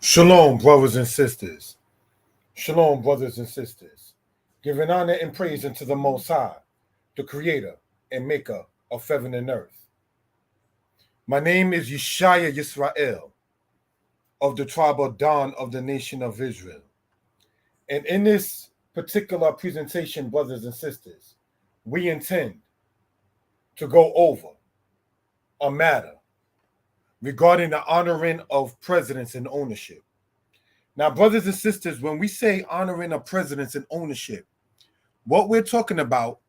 Shalom, brothers and sisters. Shalom, brothers and sisters. Giving honor and praise unto the Most High, the Creator and Maker of heaven and earth. My name is Yeshaya Yisrael of the tribe of Dan of the nation of Israel. And in this particular presentation, brothers and sisters, we intend to go over a matter regarding the honoring of presidents and ownership. Now, brothers and sisters, when we say honoring of presidents and ownership, what we're talking about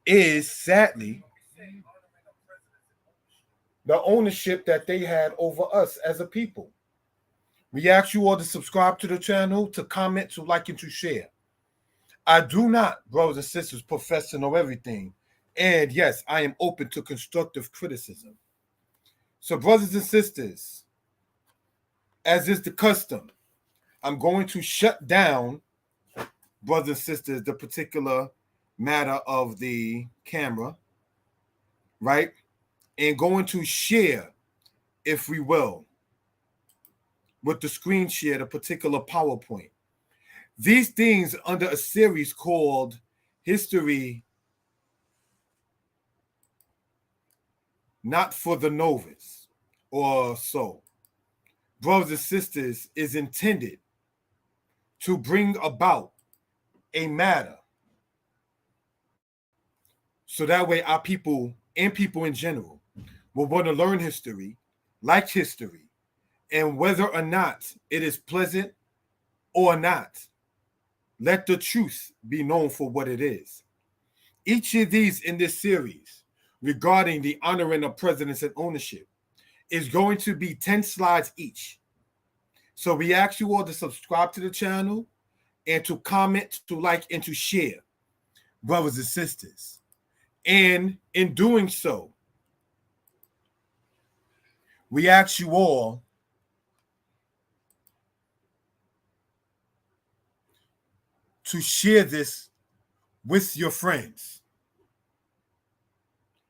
is, sadly, the ownership that they had over us as a people. We ask you all to subscribe to the channel, to comment, to like, and to share. I do not, brothers and sisters, profess to know everything. And yes, I am open to constructive criticism. So, brothers and sisters, as is the custom, I'm going to shut down, brothers and sisters, the particular matter of the camera, right? And going to share, if we will, with the screen share, the particular PowerPoint. These things under a series called History Not for the Novice, or so. Brothers and sisters, is intended to bring about a matter so that way our people and people in general will want to learn history, like history, and whether or not it is pleasant or not, let the truth be known for what it is. Each of these in this series regarding the honoring of presidents and ownership is going to be 10 slides each. So we ask you all to subscribe to the channel and to comment, to like, and to share, brothers and sisters. And in doing so, we ask you all to share this with your friends.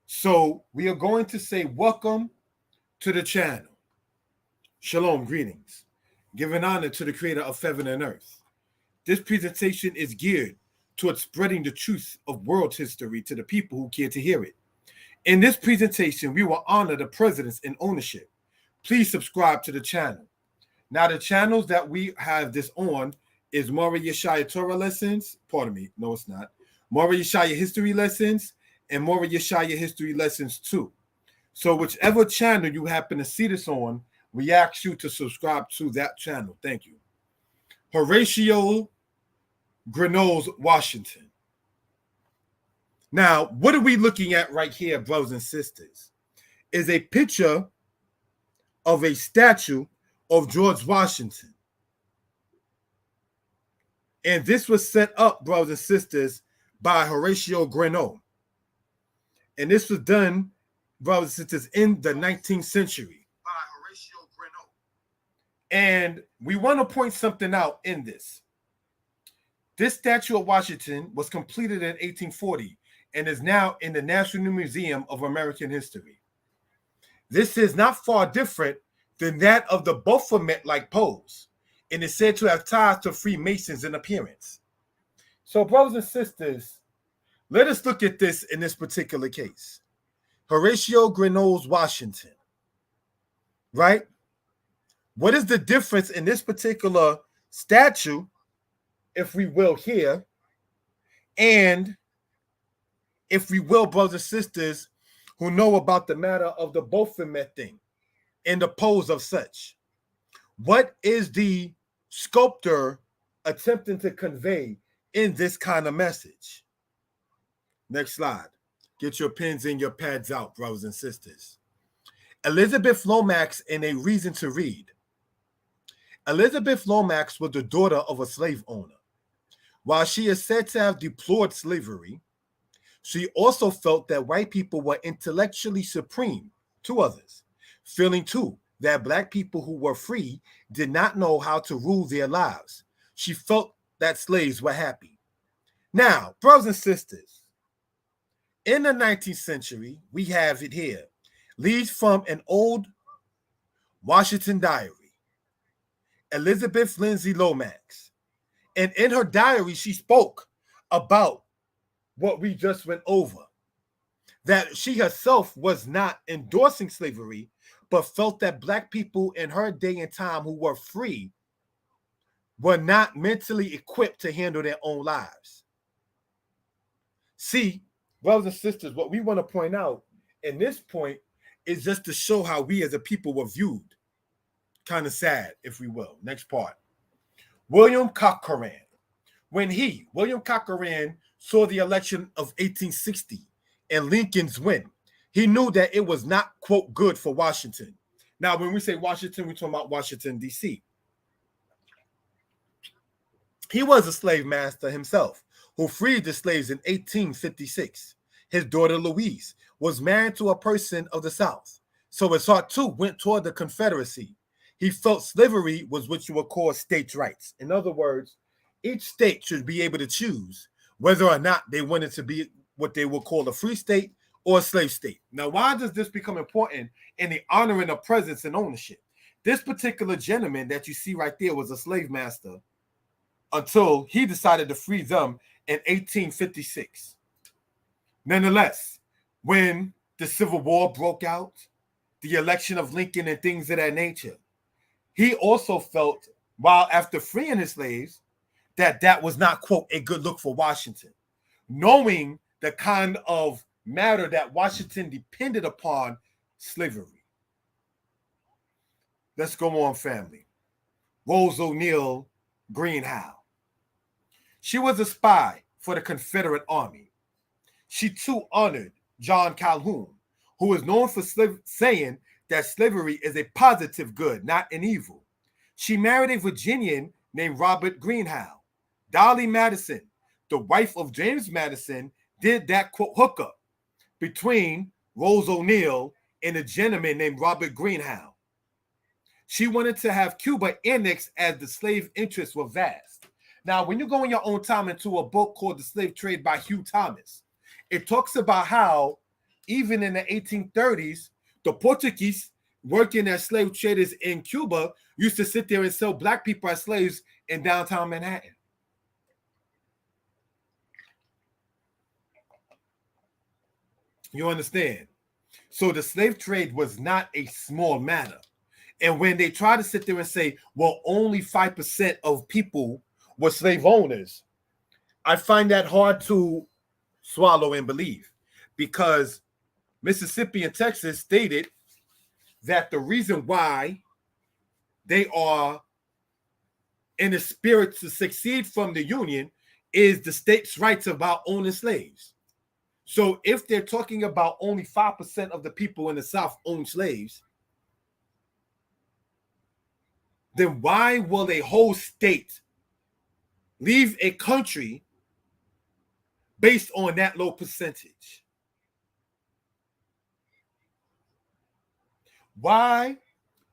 So we are going to say welcome to the channel. Shalom, greetings. Giving honor to the creator of heaven and earth. This presentation is geared towards spreading the truth of world history to the people who care to hear it. In this presentation, we will honor the presidents in ownership. Please subscribe to the channel. Now, the channels that we have this on is Mora Yeshaya Torah Lessons. Pardon me. No, it's not. Mora Yeshaya History Lessons and Mora Yeshaya History Lessons 2. So whichever channel you happen to see this on, we ask you to subscribe to that channel. Thank you. Horatio Grenoble, Washington. Now, what are we looking at right here, brothers and sisters? Is a picture of a statue of George Washington. And this was set up, brothers and sisters, by Horatio Grenoble. And this was done, brothers and sisters, in the 19th century. By Horatio Grenoble. And we want to point something out in this. This statue of Washington was completed in 1840 and is now in the National Museum of American History. This is not far different than that of the Baphomet-like pose, and is said to have ties to Freemasons in appearance. So, brothers and sisters, let us look at this in this particular case. Horatio Grenoble, Washington, right? What is the difference in this particular statue, if we will, here, and if we will, brothers and sisters, who know about the matter of the Baphomet thing and the pose of such? What is the sculptor attempting to convey in this kind of message? Next slide. Get your pens and your pads out, brothers and sisters. Elizabeth Lomax in A Reason to Read. Elizabeth Lomax was the daughter of a slave owner. While she is said to have deplored slavery, she also felt that white people were intellectually supreme to others, feeling too that black people who were free did not know how to rule their lives. She felt that slaves were happy. Now, brothers and sisters, in the 19th century, we have it here. Leads from an old Washington diary. Elizabeth Lindsay Lomax. And in her diary, she spoke about what we just went over, that she herself was not endorsing slavery, but felt that Black people in her day and time who were free were not mentally equipped to handle their own lives. See, brothers and sisters, what we want to point out in this point is just to show how we as a people were viewed. Kind of sad, if we will. Next part. William Cochran. When William Cochran, saw the election of 1860 and Lincoln's win, he knew that it was not, quote, good for Washington. Now, when we say Washington, we're talking about Washington, D.C. He was a slave master himself who freed the slaves in 1856. His daughter Louise was married to a person of the South, so his heart too went toward the Confederacy. He felt slavery was what you would call states' rights. In other words, each state should be able to choose whether or not they wanted to be what they would call a free state or a slave state. Now, why does this become important in the honoring of presence and ownership? This particular gentleman that you see right there was a slave master until he decided to free them in 1856. Nonetheless, when the Civil War broke out, the election of Lincoln and things of that nature, he also felt, while after freeing his slaves, that was not, quote, a good look for Washington, knowing the kind of matter that Washington depended upon slavery. Let's go on, family. Rose O'Neal Greenhow. She was a spy for the Confederate Army. She too honored John Calhoun, who is known for saying that slavery is a positive good, not an evil. She married a Virginian named Robert Greenhow. Dolly Madison, the wife of James Madison, did that, quote, hookup between Rose O'Neal and a gentleman named Robert Greenhow. She wanted to have Cuba annexed as the slave interests were vast. Now, when you go in your own time into a book called The Slave Trade by Hugh Thomas, it talks about how even in the 1830s, the Portuguese working as slave traders in Cuba used to sit there and sell Black people as slaves in downtown Manhattan. You understand? So the slave trade was not a small matter. And when they try to sit there and say, well, only 5% of people were slave owners, I find that hard to swallow and believe, because Mississippi and Texas stated that the reason why they are in the spirit to succeed from the Union is the state's rights about owning slaves. So if they're talking about only 5% of the people in the South own slaves, then why will a whole state leave a country based on that low percentage? Why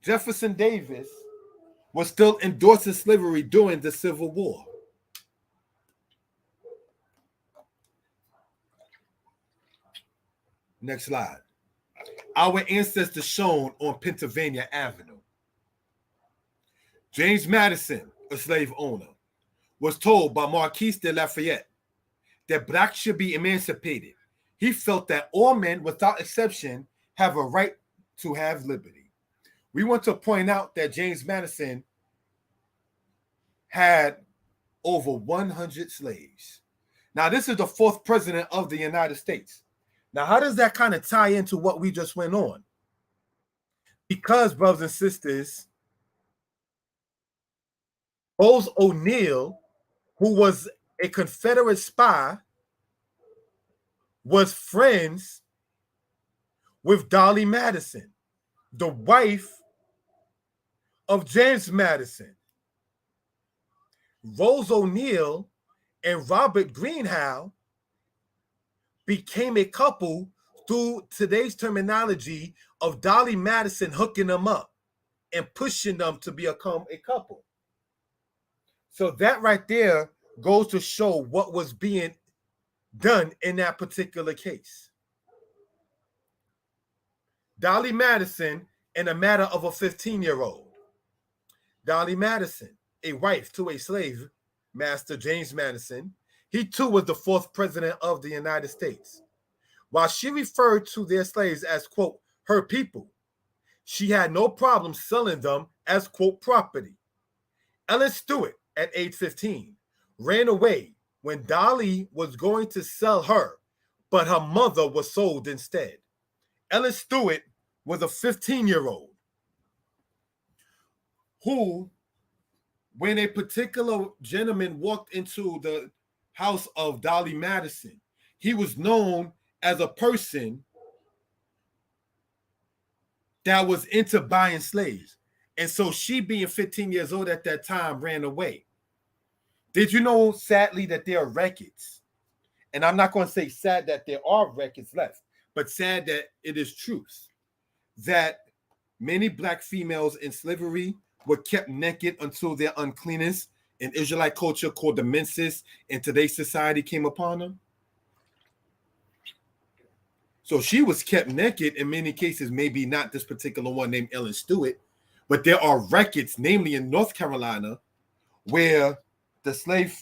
Jefferson Davis was still endorsing slavery during the Civil War? Next slide. Our ancestors shown on Pennsylvania Avenue. James Madison, a slave owner, was told by Marquis de Lafayette that Blacks should be emancipated. He felt that all men, without exception, have a right to have liberty. We want to point out that James Madison had over 100 slaves. Now, this is the 4th president of the United States. Now, how does that kind of tie into what we just went on? Because, brothers and sisters, Rose O'Neal, who was a Confederate spy, was friends with Dolly Madison, the wife of James Madison. Rose O'Neal and Robert Greenhow became a couple through today's terminology of Dolly Madison hooking them up and pushing them to become a couple. So that right there goes to show what was being done in that particular case. Dolly Madison in a matter of a 15-year-old. Dolly Madison, a wife to a slave master, James Madison. He too was the fourth president of the United States. While she referred to their slaves as, quote, her people, she had no problem selling them as, quote, property. Ellen Stewart, at age 15, ran away when Dolly was going to sell her, but her mother was sold instead. Ellen Stewart was a 15-year-old who, when a particular gentleman walked into the house of Dolly Madison, he was known as a person that was into buying slaves. And so she, being 15 years old at that time, ran away. Did you know, sadly, that there are records? And I'm not going to say sad that there are records left, but sad that it is truth, that many black females in slavery were kept naked until their uncleanness in Israelite culture called the menses in today's society came upon them. So she was kept naked in many cases, maybe not this particular one named Ellen Stewart, but there are records, namely in North Carolina, where the slave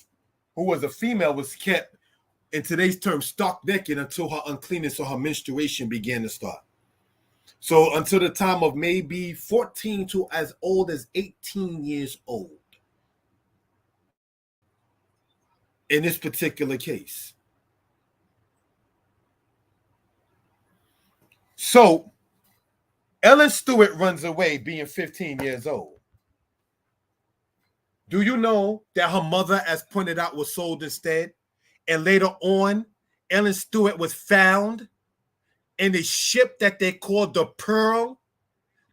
who was a female was kept, in today's term, stark naked until her uncleanness or her menstruation began to start. So until the time of maybe 14 to as old as 18 years old in this particular case. So Ellen Stewart runs away being 15 years old. Do you know that her mother, as pointed out, was sold instead? And later on, Ellen Stewart was found in a ship that they called the Pearl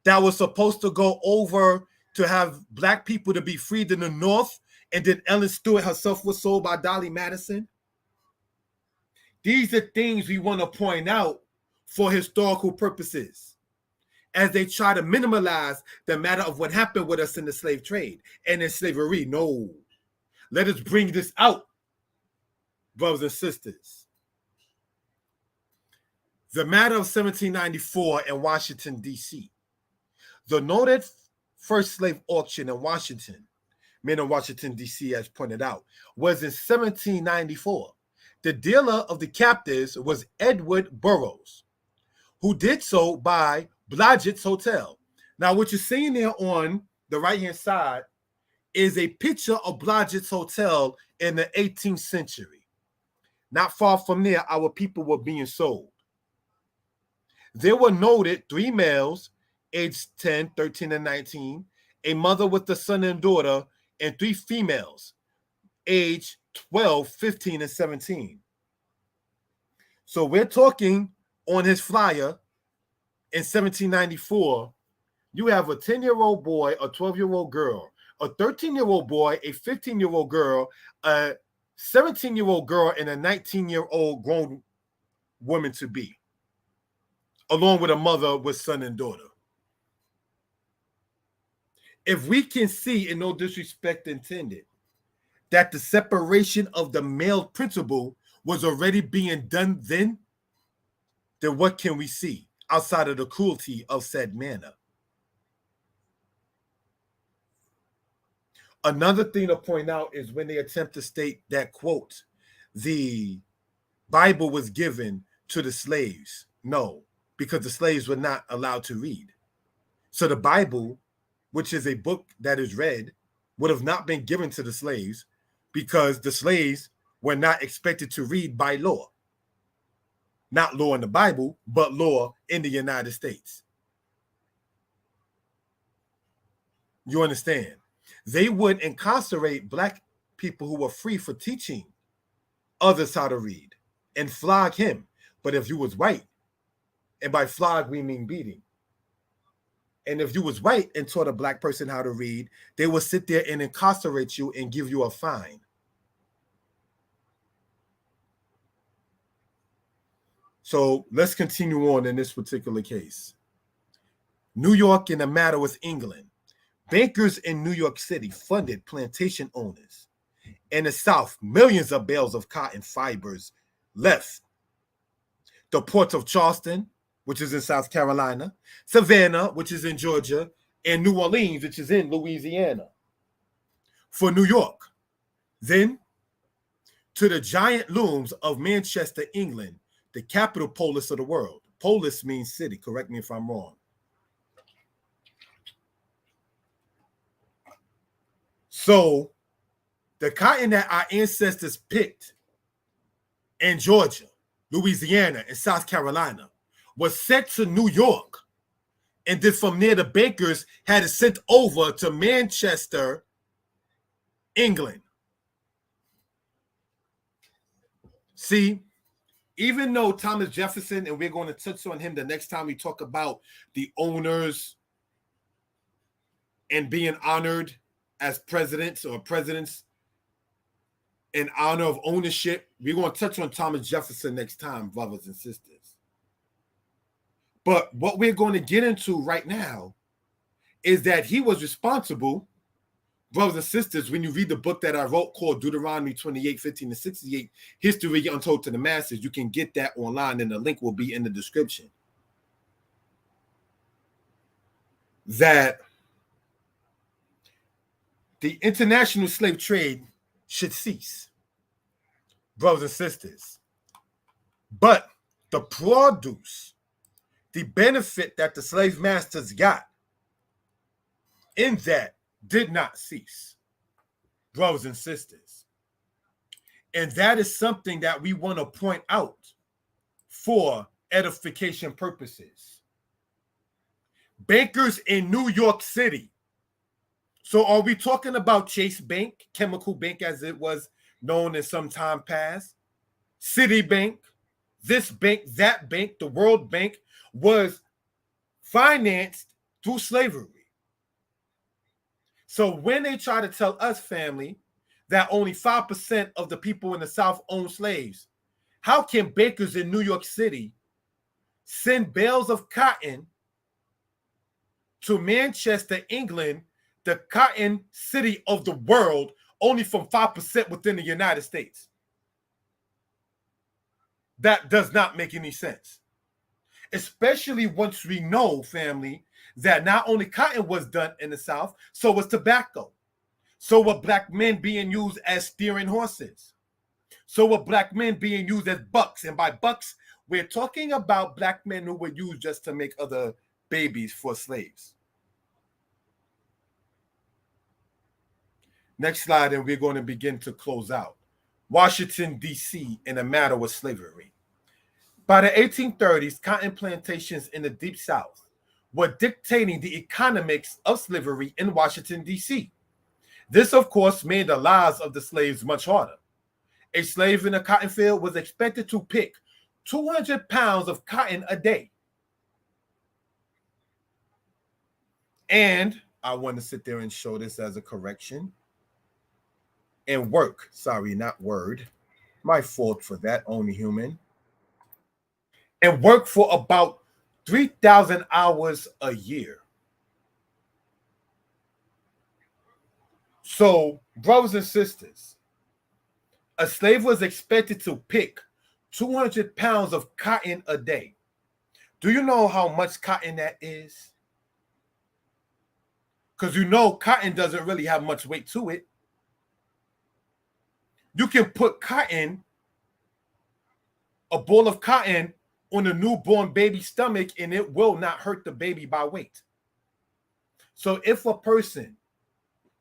that was supposed to go over to have black people to be freed in the North. And then Ellen Stewart herself was sold by Dolly Madison. These are things we want to point out for historical purposes as they try to minimize the matter of what happened with us in the slave trade and in slavery. No, let us bring this out, brothers and sisters. The matter of 1794 in Washington, D.C. The noted first slave auction in Washington, men in Washington, D.C., as pointed out, was in 1794. The dealer of the captives was Edward Burroughs, who did so by Blodgett's Hotel. Now, what you're seeing there on the right-hand side is a picture of Blodgett's Hotel in the 18th century. Not far from there, our people were being sold. There were noted 3 males, aged 10, 13, and 19, a mother with a son and daughter, and 3 females, aged 12, 15, and 17. So we're talking on his flyer in 1794, you have a 10-year-old boy, a 12-year-old girl, a 13-year-old boy, a 15-year-old girl, a 17-year-old girl, and a 19-year-old grown woman to be, along with a mother with son and daughter. If we can see, in no disrespect intended, that the separation of the male principle was already being done then what can we see outside of the cruelty of said manner? Another thing to point out is when they attempt to state that, quote, the Bible was given to the slaves. No, because the slaves were not allowed to read. So the Bible, which is a book that is read, would have not been given to the slaves because the slaves were not expected to read by law. Not law in the Bible, but law in the United States. You understand? They would incarcerate black people who were free for teaching others how to read and flog him. But if you was white, and by flog we mean beating, and if you was white and taught a black person how to read, they would sit there and incarcerate you and give you a fine. So let's continue on in this particular case. New York in the matter with England. Bankers in New York City funded plantation owners. In the South, millions of bales of cotton fibers left the ports of Charleston, which is in South Carolina, Savannah, which is in Georgia, and New Orleans, which is in Louisiana, for New York. Then to the giant looms of Manchester, England, the capital polis of the world. Polis means city. Correct me if I'm wrong. So the cotton that our ancestors picked in Georgia, Louisiana, and South Carolina was sent to New York. And then from there, the bakers had it sent over to Manchester, England. See, even though Thomas Jefferson, and we're going to touch on him the next time we talk about the owners and being honored as presidents or presidents in honor of ownership, we're going to touch on Thomas Jefferson next time, brothers and sisters. But what we're going to get into right now is that he was responsible, brothers and sisters, when you read the book that I wrote called Deuteronomy 28, 15 to 68, History Untold to the Masses, you can get that online and the link will be in the description. That the international slave trade should cease, brothers and sisters. But the produce, the benefit that the slave masters got in that did not cease, brothers and sisters. And that is something that we want to point out for edification purposes. Bankers in New York City. So are we talking about Chase Bank, Chemical Bank as it was known in some time past? Citibank, this bank, that bank, the World Bank was financed through slavery. So when they try to tell us, family, that only 5% of the people in the South own slaves, how can bakers in New York City send bales of cotton to Manchester, England, the cotton city of the world, only from 5% within the United States? That does not make any sense. Especially once we know, family, that not only cotton was done in the South, so was tobacco. So were black men being used as steering horses. So were black men being used as bucks. And by bucks, we're talking about black men who were used just to make other babies for slaves. Next slide, and we're going to begin to close out. Washington, D.C. in a matter with slavery. By the 1830s, cotton plantations in the Deep South were dictating the economics of slavery in Washington, D.C. This, of course, made the lives of the slaves much harder. A slave in a cotton field was expected to pick 200 pounds of cotton a day. And I want to sit there and show this as a correction. And work, sorry, not word. My fault for that, only human. And work for about 3,000 hours a year. So, brothers and sisters, a slave was expected to pick 200 pounds of cotton a day. Do you know how much cotton that is? Because you know cotton doesn't really have much weight to it. You can put cotton, a ball of cotton, on a newborn baby's stomach and it will not hurt the baby by weight. So if a person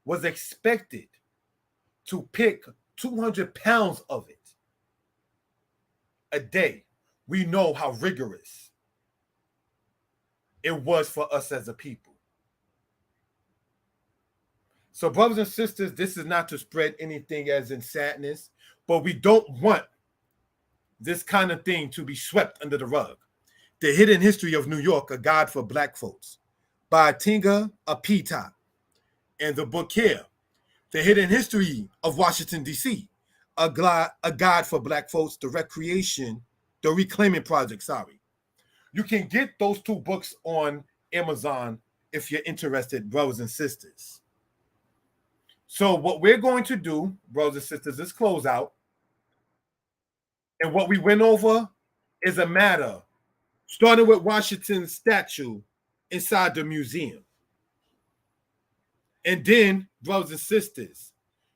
was expected to pick 200 pounds of it a day, we know how rigorous it was for us as a people. So brothers and sisters, this is not to spread anything as in sadness, but we don't want this kind of thing to be swept under the rug. The Hidden History of New York, A Guide for Black Folks by Tinga Apita. And the book here, The Hidden History of Washington, D.C., a Guide for Black Folks, the Reclaiming Project, sorry. You can get those two books on Amazon if you're interested, brothers and sisters. So what we're going to do, brothers and sisters, is close out. And what we went over is a matter, starting with Washington's statue inside the museum. And then, brothers and sisters,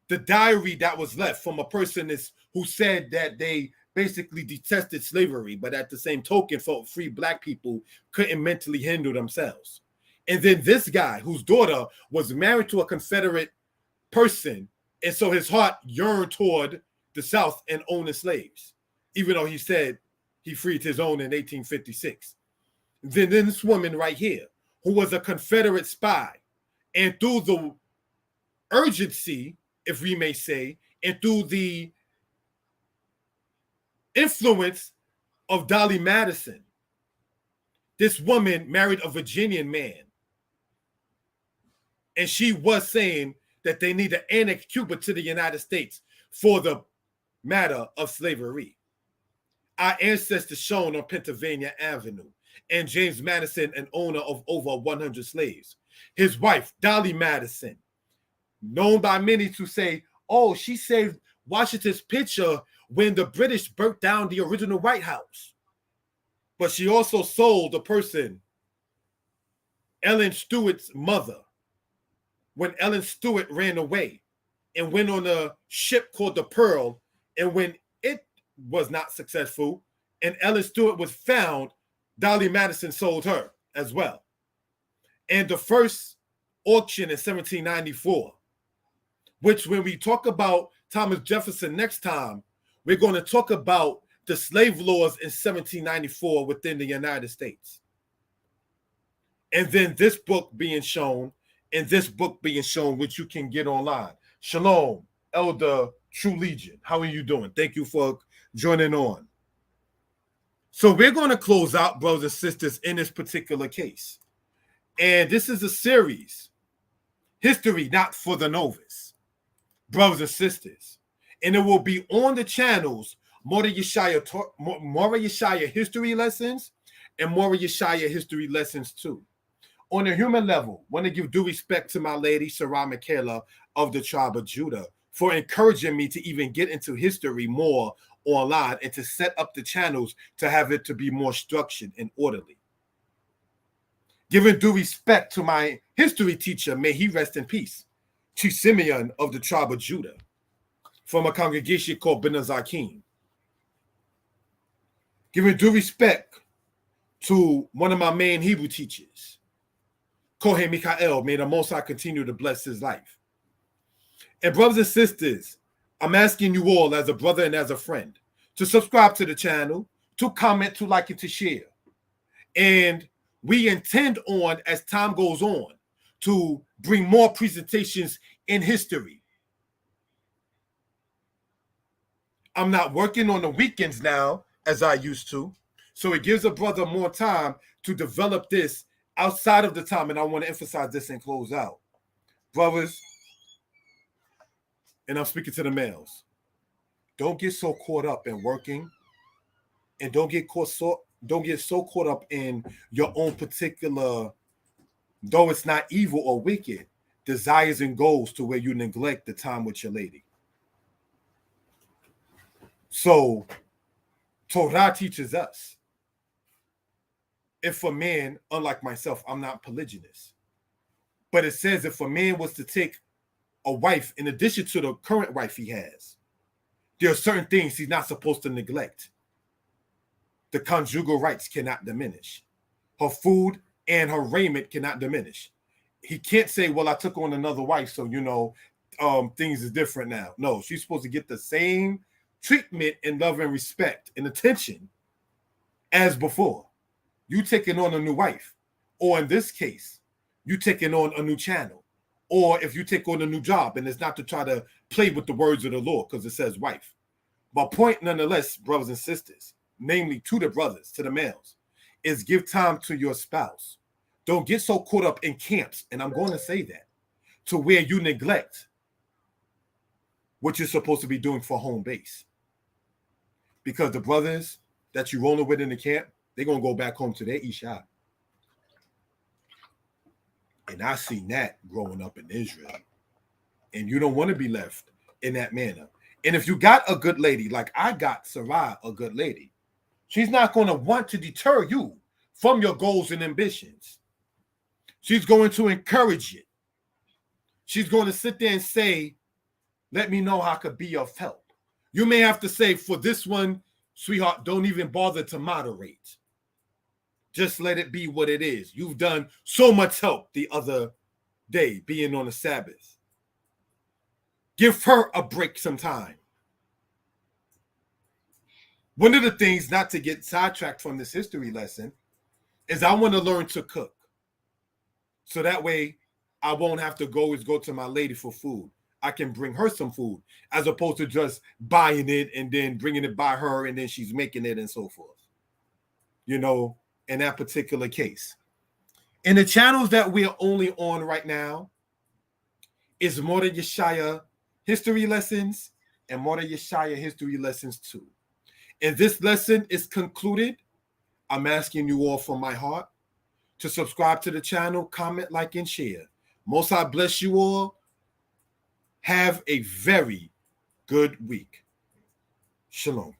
the diary that was left from a person who said that they basically detested slavery, but at the same token felt free black people couldn't mentally handle themselves. And then this guy whose daughter was married to a Confederate person, and so his heart yearned toward the South and owning slaves, even though he said he freed his own in 1856. Then this woman right here, who was a Confederate spy, and through the urgency, if we may say, and through the influence of Dolly Madison, this woman married a Virginian man. And she was saying that they need to annex Cuba to the United States for the matter of slavery. Our ancestors shown on Pennsylvania Avenue, and James Madison, an owner of over 100 slaves. His wife, Dolly Madison, known by many to say, oh, she saved Washington's picture when the British burnt down the original White House. But she also sold the person, Ellen Stewart's mother, when Ellen Stewart ran away and went on a ship called the Pearl. And when it was not successful and Ellen Stewart was found, Dolly Madison sold her as well. And the first auction in 1794, which when we talk about Thomas Jefferson next time, we're going to talk about the slave laws in 1794 within the United States. And then this book being shown, which you can get online. Shalom, Elder True Legion. How are you doing? Thank you for joining on. So we're going to close out, brothers and sisters, in this particular case. And this is a series, History Not for the Novice, brothers and sisters. And it will be on the channels, Mora Yeshaya History Lessons and Mora Yeshaya History Lessons 2. On a human level, want to give due respect to my lady, Sarah Michaela of the tribe of Judah, for encouraging me to even get into history more online and to set up the channels to have it to be more structured and orderly. Giving due respect to my history teacher, may he rest in peace, Chief Simeon of the tribe of Judah, from a congregation called Ben Azakim. Giving due respect to one of my main Hebrew teachers, Kohen Mikael, may the Most High continue to bless his life. And brothers and sisters, I'm asking you all as a brother and as a friend to subscribe to the channel, to comment, to like, and to share. And we intend on, as time goes on, to bring more presentations in history. I'm not working on the weekends now as I used to, so it gives a brother more time to develop this outside of the time, and I want to emphasize this and close out. Brothers, and I'm speaking to the males, don't get so caught up in working, and don't get so caught up in your own particular, though it's not evil or wicked, desires and goals to where you neglect the time with your lady. So Torah teaches us, if a man, unlike myself, I'm not polygynous, but it says if a man was to take a wife in addition to the current wife he has, there are certain things he's not supposed to neglect. The conjugal rights cannot diminish. Her food and her raiment cannot diminish. He can't say, well, I took on another wife, so, things is different now. No, she's supposed to get the same treatment and love and respect and attention as before. You taking on a new wife, or in this case, you taking on a new channel, or if you take on a new job, and it's not to try to play with the words of the Lord because it says wife. But point nonetheless, brothers and sisters, namely to the brothers, to the males, is give time to your spouse. Don't get so caught up in camps, and I'm going to say that, to where you neglect what you're supposed to be doing for home base. Because the brothers that you're rolling with in the camp, they're going to go back home to their Isha. And I seen that growing up in Israel. And you don't want to be left in that manner. And if you got a good lady, like I got Sarai, a good lady, she's not going to want to deter you from your goals and ambitions. She's going to encourage it. she's going to sit there and say, let me know how I could be of help. You may have to say, for this one, sweetheart, don't even bother to moderate. Just let it be what it is. You've done so much help the other day, being on the Sabbath. Give her a break sometime. One of the things, not to get sidetracked from this history lesson, is I want to learn to cook. So that way I won't have to go to my lady for food. I can bring her some food as opposed to just buying it and then bringing it by her and then she's making it and so forth. You know, in that particular case. In the channels that we're only on right now is Mordeh Yeshaya History Lessons and Mordeh Yeshaya History Lessons 2. And this lesson is concluded. I'm asking you all from my heart to subscribe to the channel, comment, like, and share. Most High bless you all. Have a very good week. Shalom.